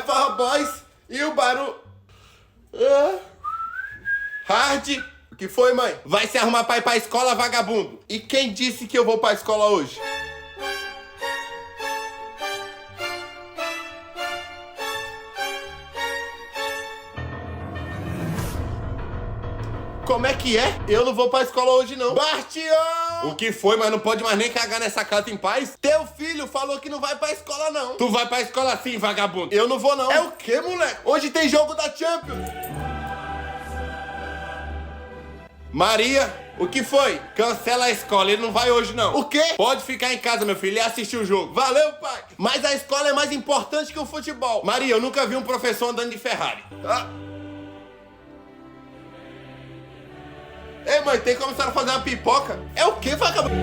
Forró Boys e o barulho... Hard, o que foi, mãe? Vai se arrumar pra ir pra escola, vagabundo. E quem disse que eu vou pra escola hoje? Como é que é? Eu não vou pra escola hoje, não. Bastião! O que foi, mas não pode mais nem cagar nessa casa em paz? Teu filho falou que não vai pra escola, não. Tu vai pra escola sim, vagabundo. Eu não vou, não. É o quê, moleque? Hoje tem jogo da Champions. Maria, o que foi? Cancela a escola, ele não vai hoje, não. O quê? Pode ficar em casa, meu filho, e assistir o jogo. Valeu, pai. Mas a escola é mais importante que o futebol. Maria, eu nunca vi um professor andando de Ferrari. Ei, mãe, tem como a senhora fazer uma pipoca? É o quê, vagabundo?